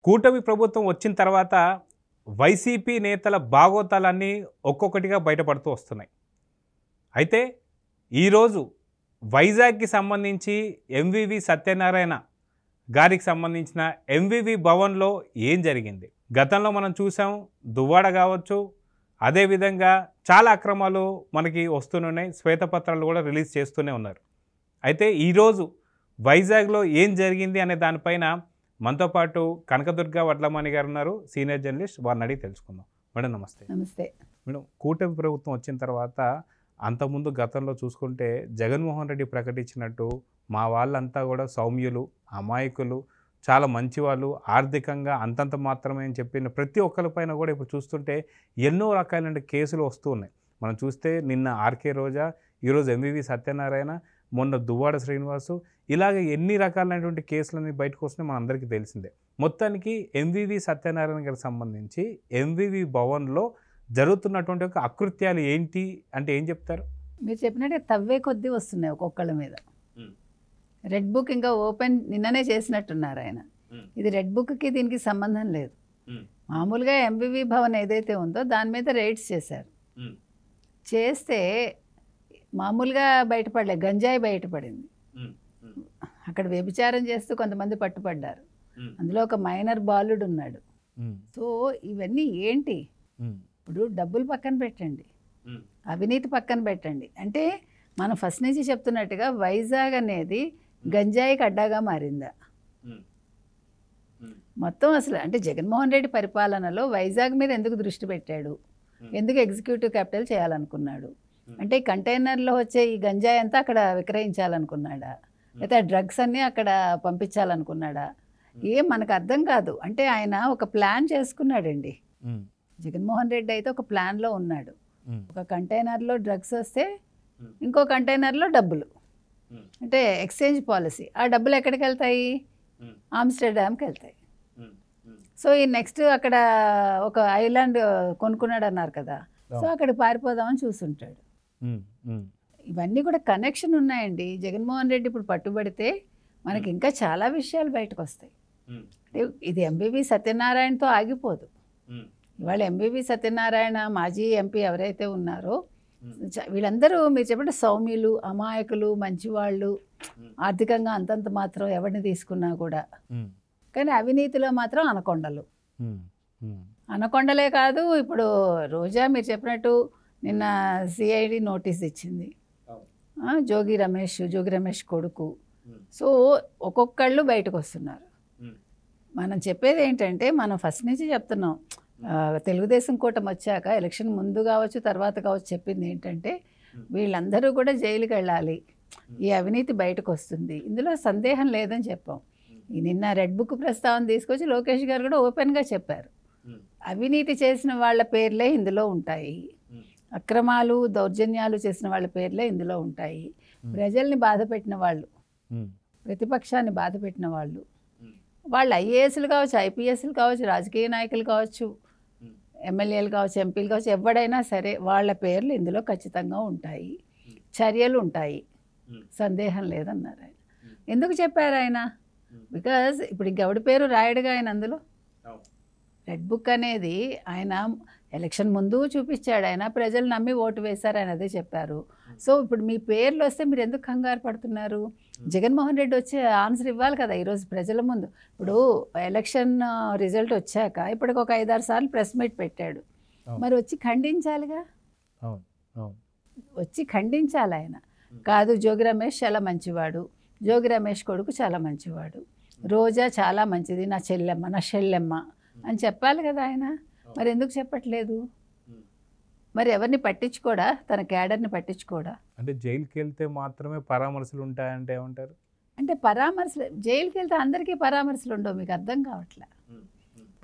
కూటమి ప్రభుత్వం వచ్చిన తర్వాత వైసీపీ నేతల బాగోతాలన్నీ ఒక్కొక్కటిగా బయటపడుతూ వస్తున్నాయి. అయితే ఈరోజు వైజాగ్కి సంబంధించి ఎంవివి సత్యనారాయణ గారికి సంబంధించిన ఎంవివి భవన్లో ఏం జరిగింది? గతంలో మనం చూసాం, దువ్వాడ కావచ్చు, అదేవిధంగా చాలా అక్రమాలు మనకి వస్తున్నాయి, శ్వేతపత్రాలు కూడా రిలీజ్ చేస్తూనే ఉన్నారు. అయితే ఈరోజు వైజాగ్లో ఏం జరిగింది అనే దానిపైన మనతో పాటు కనకదుర్గ వడ్లమణి గారు ఉన్నారు, సీనియర్ జర్నలిస్ట్. వారిని అడిగి తెలుసుకుందాం. మేడం నమస్తే. నమస్తే మేడం, కూటమి ప్రభుత్వం వచ్చిన తర్వాత అంతకుముందు గతంలో చూసుకుంటే జగన్మోహన్ రెడ్డి ప్రకటించినట్టు మా వాళ్ళంతా కూడా సౌమ్యులు, అమాయకులు, చాలా మంచివాళ్ళు, ఆర్థికంగా అంతంత మాత్రమే అని చెప్పిన ప్రతి ఒక్కరిపైన కూడా ఇప్పుడు చూస్తుంటే ఎన్నో రకాలైన కేసులు వస్తూ ఉన్నాయి. మనం చూస్తే నిన్న ఆర్కే రోజా, ఈరోజు ఎంవివి సత్యనారాయణ, మొన్న దువ్వాడ శ్రీనివాసు, ఇలాగ ఎన్ని రకాలైనటువంటి కేసులని బయటకు వస్తున్నాయి మన అందరికీ తెలిసిందే. మొత్తానికి ఎంవివి సత్యనారాయణ గారికి సంబంధించి ఎంవివి భవన్లో జరుగుతున్నటువంటి ఒక అకృత్యాలు ఏంటి అంటే ఏం చెప్తారు? మీరు చెప్పినట్టే తవ్వే కొద్దీ వస్తున్నాయి ఒక్కొక్కళ్ళ మీద. రెడ్ బుక్ ఇంకా ఓపెన్ నిన్ననే చేసినట్టున్నారు ఆయన. ఇది రెడ్ బుక్కి దీనికి సంబంధం లేదు. మామూలుగా ఎంవివి భవన్ ఏదైతే ఉందో దాని మీద రైడ్స్ చేశారు. చేస్తే మామూలుగా బయటపడలే, గంజాయి బయటపడింది. అక్కడ వ్యభిచారం చేస్తూ కొంతమంది పట్టుపడ్డారు. అందులో ఒక మైనర్ బాలుడు ఉన్నాడు. సో ఇవన్నీ ఏంటి? ఇప్పుడు డబ్బులు పక్కన పెట్టండి, అవినీతి పక్కన పెట్టండి. అంటే మనం ఫస్ట్ నుంచి చెప్తున్నట్టుగా వైజాగ్ అనేది గంజాయికి అడ్డాగా మారిందా? మొత్తం అసలు అంటే జగన్మోహన్ రెడ్డి పరిపాలనలో వైజాగ్ మీద ఎందుకు దృష్టి పెట్టాడు? ఎందుకు ఎగ్జిక్యూటివ్ క్యాపిటల్ చేయాలనుకున్నాడు? అంటే ఈ కంటైనర్లో వచ్చే ఈ గంజాయి అంతా అక్కడ విక్రయించాలనుకున్నాడా, లేదా డ్రగ్స్ అన్నీ అక్కడ పంపించాలనుకున్నాడా? ఏం మనకు అర్థం కాదు. అంటే ఆయన ఒక ప్లాన్ చేసుకున్నాడండి. జగన్మోహన్ రెడ్డి అయితే ఒక ప్లాన్లో ఉన్నాడు. ఒక కంటైనర్లో డ్రగ్స్ వస్తే ఇంకో కంటైనర్లో డబ్బులు, అంటే ఎక్స్చేంజ్ పాలసీ. ఆ డబ్బులు ఎక్కడికి వెళ్తాయి? ఆమ్స్టర్డామ్కి వెళ్తాయి. సో ఈ నెక్స్ట్ అక్కడ ఒక ఐలాండ్ కొనుక్కున్నాడు అన్నారు కదా, సో అక్కడికి పారిపోదామని చూస్తుంటాడు. ఇవన్నీ కూడా కనెక్షన్ ఉన్నాయండి. జగన్మోహన్ రెడ్డి ఇప్పుడు పట్టుబడితే మనకి ఇంకా చాలా విషయాలు బయటకు వస్తాయి. ఇది ఎంవివి సత్యనారాయణతో ఆగిపోదు. ఇవాళ ఎంవివి సత్యనారాయణ మాజీ ఎంపీ ఎవరైతే ఉన్నారో వీళ్ళందరూ మీరు చెప్పండి సౌమ్యులు, అమాయకులు, మంచివాళ్ళు, ఆర్థికంగా అంతంత మాత్రం ఎవరిని తీసుకున్నా కూడా. కానీ అవినీతిలో మాత్రం అనకొండలు. అనకొండలే కాదు, ఇప్పుడు రోజా మీరు చెప్పినట్టు నిన్న సిఐడి నోటీస్ ఇచ్చింది. జోగి రమేష్ కొడుకు. సో ఒక్కొక్కళ్ళు బయటకు వస్తున్నారు. మనం చెప్పేది ఏంటంటే, మనం ఫస్ట్ నుంచి చెప్తున్నాం, తెలుగుదేశం కూటమి వచ్చాక ఎలక్షన్ ముందు కావచ్చు తర్వాత కావచ్చు చెప్పింది ఏంటంటే వీళ్ళందరూ కూడా జైలుకి వెళ్ళాలి, ఈ అవినీతి బయటకు వస్తుంది, ఇందులో సందేహం లేదని చెప్పాం. నిన్న రెడ్ బుక్ ప్రస్తావన తీసుకొచ్చి లోకేష్ గారు కూడా ఓపెన్గా చెప్పారు, అవినీతి చేసిన వాళ్ళ పేర్లే ఇందులో ఉంటాయి, అక్రమాలు దౌర్జన్యాలు చేసిన వాళ్ళ పేర్లే ఇందులో ఉంటాయి, ప్రజల్ని బాధపెట్టిన వాళ్ళు, ప్రతిపక్షాన్ని బాధపెట్టిన వాళ్ళు, వాళ్ళు ఐఏఎస్లు కావచ్చు, ఐపీఎస్లు కావచ్చు, రాజకీయ నాయకులు కావచ్చు, ఎమ్మెల్యేలు కావచ్చు, ఎంపీలు కావచ్చు, ఎవడైనా సరే వాళ్ళ పేర్లు ఇందులో ఖచ్చితంగా ఉంటాయి, చర్యలు ఉంటాయి, సందేహం లేదన్నారు ఆయన. ఎందుకు చెప్పారు ఆయన? బికాజ్ ఇప్పుడు ఇంకెవడి పేరు రాయడుగా ఆయన అందులో. రెడ్ బుక్ అనేది ఆయన ఎలక్షన్ ముందు చూపించాడు, ఆయన ప్రజలు నమ్మి ఓటు వేశారు, ఆయన అదే చెప్పారు. సో ఇప్పుడు మీ పేర్లు వస్తే మీరు ఎందుకు కంగారు పడుతున్నారు? జగన్మోహన్ రెడ్డి వచ్చి ఆన్సర్ ఇవ్వాలి కదా ఈరోజు ప్రజల ముందు. ఇప్పుడు ఎలక్షన్ రిజల్ట్ వచ్చాక ఇప్పటికి ఒక 5-6 సార్లు ప్రెస్ మీట్ పెట్టాడు, మరి వచ్చి ఖండించాలిగా, వచ్చి ఖండించాలి ఆయన. కాదు జోగి రమేష్ చాలా మంచివాడు, జోగి రమేష్ కొడుకు చాలా మంచివాడు, రోజా చాలా మంచిది, నా చెల్లెమ్మ అని చెప్పాలి కదా ఆయన. మరి ఎందుకు చెప్పట్లేదు? మరి ఎవరిని పట్టించుకోడా? తన క్యాడర్ని పట్టించుకోడా? అంటే జైలుకి వెళ్తే మాత్రమే పరామర్శలు ఉంటాయంటే ఏమంటారు? అంటే పరామర్శలు, జైలుకి వెళ్తే అందరికీ పరామర్శలు ఉండవు, మీకు అర్థం కావట్లే.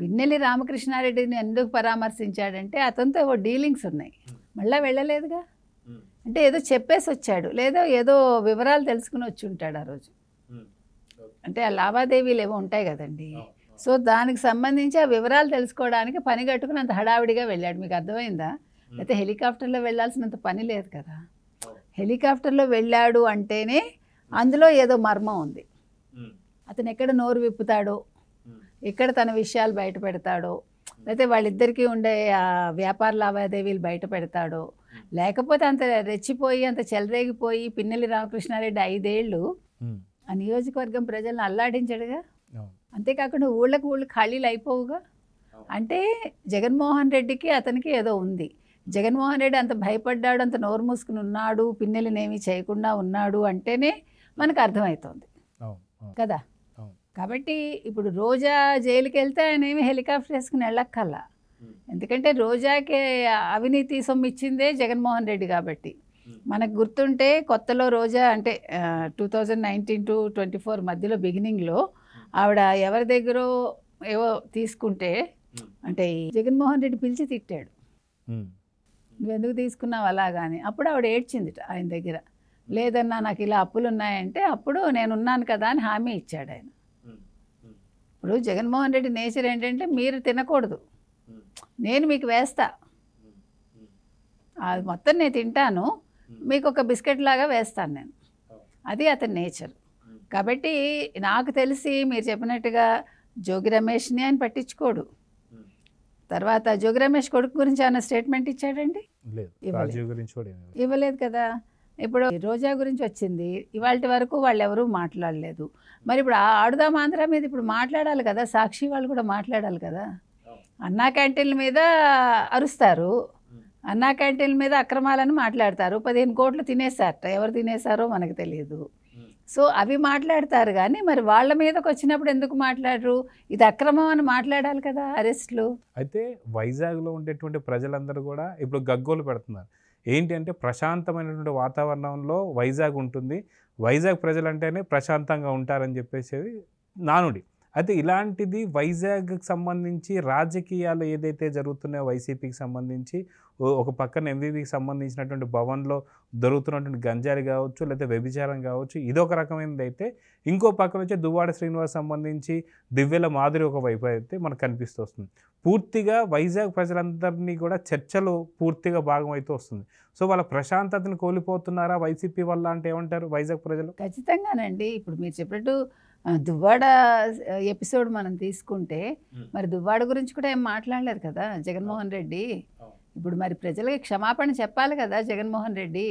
పిన్నెల్లి రామకృష్ణారెడ్డిని ఎందుకు పరామర్శించాడంటే అతనితో డీలింగ్స్ ఉన్నాయి, మళ్ళీ వెళ్ళలేదుగా. అంటే ఏదో చెప్పేసి వచ్చాడు, లేదా ఏదో వివరాలు తెలుసుకుని వచ్చి ఉంటాడు ఆ రోజు. అంటే ఆ లావాదేవీలు ఏవో ఉంటాయి కదండి, సో దానికి సంబంధించి ఆ వివరాలు తెలుసుకోవడానికి పని కట్టుకుని అంత హడావిడిగా వెళ్ళాడు. మీకు అర్థమైందా? అయితే హెలికాప్టర్లో వెళ్ళాల్సినంత పని లేదు కదా. హెలికాప్టర్లో వెళ్ళాడు అంటేనే అందులో ఏదో మర్మం ఉంది. అతను ఎక్కడ నోరు విప్పుతాడో, ఎక్కడ తన విషయాలు బయట పెడతాడో, లేకపోతే వాళ్ళిద్దరికీ ఉండే ఆ వ్యాపార లావాదేవీలు బయట పెడతాడో, లేకపోతే అంత రెచ్చిపోయి అంత చెలరేగిపోయి పిన్నెల్లి రామకృష్ణారెడ్డి 5 ఏళ్ళు ఆ నియోజకవర్గం ప్రజలను అల్లాడించాడుగా. అంతేకాకుండా ఊళ్ళకు ఖాళీలు అయిపోవుగా. అంటే జగన్మోహన్ రెడ్డికి అతనికి ఏదో ఉంది. జగన్మోహన్ రెడ్డి అంత భయపడ్డాడు, అంత నోరు మూసుకుని ఉన్నాడు, పిన్నెలనేమి చేయకుండా ఉన్నాడు అంటేనే మనకు అర్థమవుతుంది కదా. కాబట్టి ఇప్పుడు రోజా జైలుకి వెళ్తే ఆయన ఏమి హెలికాప్టర్ వేసుకుని వెళ్ళక్కల్లా. ఎందుకంటే రోజాకి అవినీతి సొమ్ము ఇచ్చిందే జగన్మోహన్ రెడ్డి కాబట్టి. మనకు గుర్తుంటే కొత్తలో రోజా అంటే 2019 to 24 మధ్యలో బిగినింగ్లో ఆవిడ ఎవరి దగ్గర ఏవో తీసుకుంటే అంటే జగన్మోహన్ రెడ్డి పిలిచి తిట్టాడు, నువ్వెందుకు తీసుకున్నావు అలాగాని. అప్పుడు ఆవిడ ఏడ్చింది ఆయన దగ్గర. లేదన్నా నాకు ఇలా అప్పులు ఉన్నాయంటే అప్పుడు నేనున్నాను కదా అని హామీ ఇచ్చాడు ఆయన. ఇప్పుడు జగన్మోహన్ రెడ్డి నేచర్ ఏంటంటే మీరు తినకూడదు, నేను మీకు వేస్తా, అది మొత్తం నేను తింటాను, మీకు ఒక బిస్కెట్ లాగా వేస్తాను నేను, అది అతని నేచర్. కాబట్టి నాకు తెలిసి మీరు చెప్పినట్టుగా జోగి రమేష్ని ఆయన పట్టించుకోడు. తర్వాత జోగి రమేష్ కొడుకు గురించి ఏమైనా స్టేట్మెంట్ ఇచ్చాడండి? ఇవ్వలేదు కదా. ఇప్పుడు రోజా గురించి వచ్చింది, ఇవాళ వరకు వాళ్ళు ఎవరూ మాట్లాడలేదు. మరి ఇప్పుడు ఆడుదాం ఆంధ్ర మీద ఇప్పుడు మాట్లాడాలి కదా, సాక్షి వాళ్ళు కూడా మాట్లాడాలి కదా. అన్నా క్యాంటీన్ల మీద అరుస్తారు, అన్నా క్యాంటీన్ల మీద అక్రమాలను మాట్లాడతారు. 15 కోట్లు తినేసారట, ఎవరు తినేసారో మనకు తెలియదు. సో అవి మాట్లాడతారు కానీ మరి వాళ్ళ మీదకి వచ్చినప్పుడు ఎందుకు మాట్లాడరు? ఇది అక్రమం అని మాట్లాడాలి కదా అరెస్టులు. అయితే వైజాగ్లో ఉండేటువంటి ప్రజలందరూ కూడా ఇప్పుడు గగ్గోలు పెడుతున్నారు. ఏంటి అంటే ప్రశాంతమైనటువంటి వాతావరణంలో వైజాగ్ ఉంటుంది, వైజాగ్ ప్రజలంటేనే ప్రశాంతంగా ఉంటారని చెప్పేసి నానుడి. అయితే ఇలాంటిది వైజాగ్కి సంబంధించి రాజకీయాలు ఏదైతే జరుగుతున్నాయో వైసీపీకి సంబంధించి ఒక పక్కన ఎంవీవీకి సంబంధించినటువంటి భవన్లో దొరుకుతున్నటువంటి గంజాయి కావచ్చు, లేకపోతే వ్యభిచారం కావచ్చు, ఇదొక రకమైనది అయితే, ఇంకో పక్కన వచ్చి దువ్వాడ శ్రీనివాస్ సంబంధించి దివ్యల మాదిరి ఒక వైపు అయితే మనకు కనిపిస్తూ వస్తుంది. పూర్తిగా వైజాగ్ ప్రజలందరినీ కూడా చర్చలో పూర్తిగా భాగం అయితే వస్తుంది. సో వాళ్ళ ప్రశాంతతను కోల్పోతున్నారా వైసీపీ వల్ల అంటే ఏమంటారు వైజాగ్ ప్రజలు? ఖచ్చితంగానండి. ఇప్పుడు మీరు చెప్పినట్టు దువ్వాడ ఎపిసోడ్ మనం తీసుకుంటే మరి దువ్వాడ గురించి కూడా ఏం మాట్లాడలేదు కదా జగన్మోహన్ రెడ్డి. ఇప్పుడు మరి ప్రజలకి క్షమాపణ చెప్పాలి కదా జగన్మోహన్ రెడ్డి.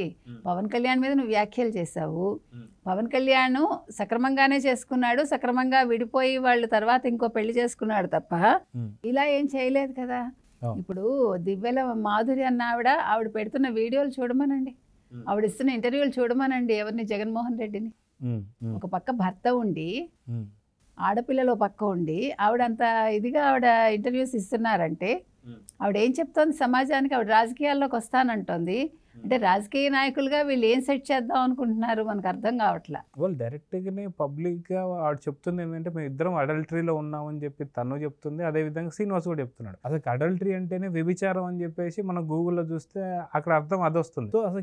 పవన్ కళ్యాణ్ మీద నువ్వు వ్యాఖ్యలు చేశావు, పవన్ కళ్యాణ్ సక్రమంగానే చేసుకున్నాడు, సక్రమంగా విడిపోయి వాళ్ళు తర్వాత ఇంకో పెళ్లి చేసుకున్నాడు తప్ప ఇలా ఏం చేయలేదు కదా. ఇప్పుడు దివ్యల మాధురి అన్న ఆవిడ పెడుతున్న వీడియోలు చూడమనండి, ఆవిడ ఇస్తున్న ఇంటర్వ్యూలు చూడమనండి ఎవరిని, జగన్మోహన్ రెడ్డిని. ఒక పక్క భర్త ఉండి ఆడపిల్లలు పక్క ఉండి ఆవిడంత ఇదిగా ఆవిడ ఇంటర్వ్యూస్ ఇస్తున్నారంటే ఆవిడ ఏం చెప్తోంది సమాజానికి? ఆవిడ రాజకీయాల్లోకి వస్తానంటోంది అంటే రాజకీయ నాయకులుగా వీళ్ళు ఏం సెట్ చేద్దాం అనుకుంటున్నారు మనకు అర్థం కావట్లా. వాళ్ళు డైరెక్ట్గానే పబ్లిక్గా ఆవిడ చెప్తుంది ఏంటంటే మేము ఇద్దరం అడల్టరీలో ఉన్నామని చెప్పి తను చెప్తుంది, అదేవిధంగా శ్రీనివాస్ కూడా చెప్తున్నాడు. అసలు అడల్టరీ అంటేనే వ్యభిచారం అని చెప్పేసి మనం గూగుల్లో చూస్తే అక్కడ అర్థం అది వస్తుంది. సో అసలు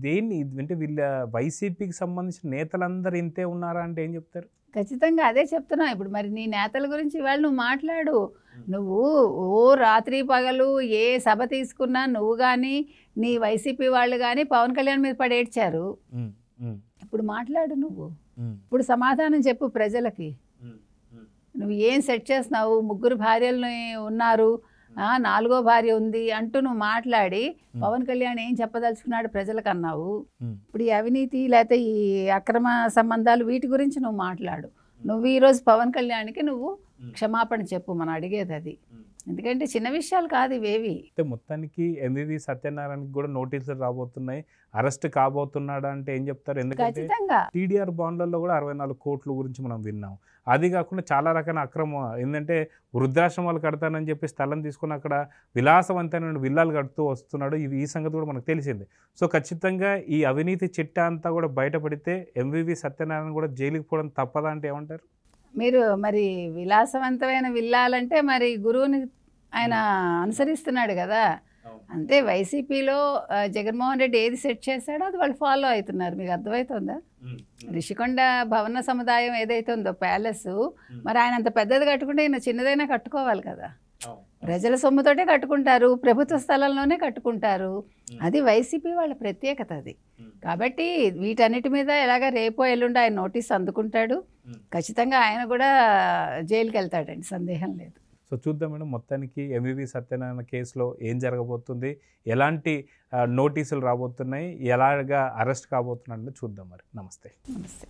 దేన్ని అంటే వీళ్ళ వైసీపీకి సంబంధించిన నేతలందరూ ఇంతే ఉన్నారా అంటే ఏం చెప్తారు? ఖచ్చితంగా అదే చెప్తున్నా. ఇప్పుడు మరి నీ నేతల గురించి ఇవాళ నువ్వు మాట్లాడు. నువ్వు ఓ రాత్రి పగలు ఏ సభ తీసుకున్నా నువ్వు కానీ నీ వైసీపీ వాళ్ళు కానీ పవన్ కళ్యాణ్ మీద పడి ఏడ్చారు. ఇప్పుడు మాట్లాడు నువ్వు, ఇప్పుడు సమాధానం చెప్పు ప్రజలకి. నువ్వు ఏం సెట్ చేస్తున్నావు? 3 భార్యలు ఉన్నారు, 4వ భార్య ఉంది అంటూ నువ్వు మాట్లాడి పవన్ కళ్యాణ్ ఏం చెప్పదలుచుకున్నాడు ప్రజలకు అన్నావు. ఇప్పుడు ఈ అవినీతి లేకపోతే ఈ అక్రమ సంబంధాలు వీటి గురించి నువ్వు మాట్లాడు. నువ్వు ఈరోజు పవన్ కళ్యాణ్కి నువ్వు క్షమాపణ చెప్పు, మనం అడిగేది అది. ఎందుకంటే చిన్న విషయాలు కాదు ఇవేవి. మొత్తానికి ఎంవీవీ సత్యనారాయణకి కూడా నోటీసులు రాబోతున్నాయి, అరెస్ట్ కాబోతున్నాడా అంటే ఏం చెప్తారు? ఎందుకంటే టీడీఆర్ బాండ్లలో కూడా 64 కోట్ల గురించి మనం విన్నాం. అది కాకుండా చాలా రకాల అక్రమం ఏంటంటే వృద్ధాశ్రమాలు కడతానని చెప్పి స్థలం తీసుకుని అక్కడ విలాసవంతమైన విల్లాలు కడుతూ వస్తున్నాడు. ఈ సంగతి కూడా మనకు తెలిసింది. సో ఖచ్చితంగా ఈ అవినీతి చిట్టా అంతా కూడా బయటపడితే ఎంవీవీ సత్యనారాయణ కూడా జైలుకి పోవడం తప్పదా అంటే ఏమంటారు మీరు? మరి విలాసవంతమైన విల్లాలంటే మరి గురువుని ఆయన అనుసరిస్తున్నాడు కదా. అంతే వైసీపీలో జగన్మోహన్ రెడ్డి ఏది సెట్ చేశాడో అది వాళ్ళు ఫాలో అవుతున్నారు. మీకు అర్థమవుతుందా? రిషికొండ భవన సముదాయం ఏదైతే ఉందో ప్యాలెస్, మరి ఆయన అంత పెద్దది కట్టుకుంటే ఈయన చిన్నదైనా కట్టుకోవాలి కదా. ప్రజల సొమ్ముతోటే కట్టుకుంటారు, ప్రభుత్వ స్థలంలోనే కట్టుకుంటారు. అది వైసీపీ వాళ్ళ ప్రత్యేకత అది. కాబట్టి వీటన్నిటి మీద ఎలాగ రేపో ఎల్లుండి ఆయన నోటీస్ అందుకుంటాడు. ఖచ్చితంగా ఆయన కూడా జైలుకి వెళ్తాడండి, సందేహం లేదు. సో చూద్దాం మేడం, మొత్తానికి ఎంవివి సత్యనారాయణ కేసులో ఏం జరగబోతుంది, ఎలాంటి నోటీసులు రాబోతున్నాయి, ఎలాగా అరెస్ట్ కాబోతున్నాడు చూద్దాం మరి. నమస్తే. నమస్తే.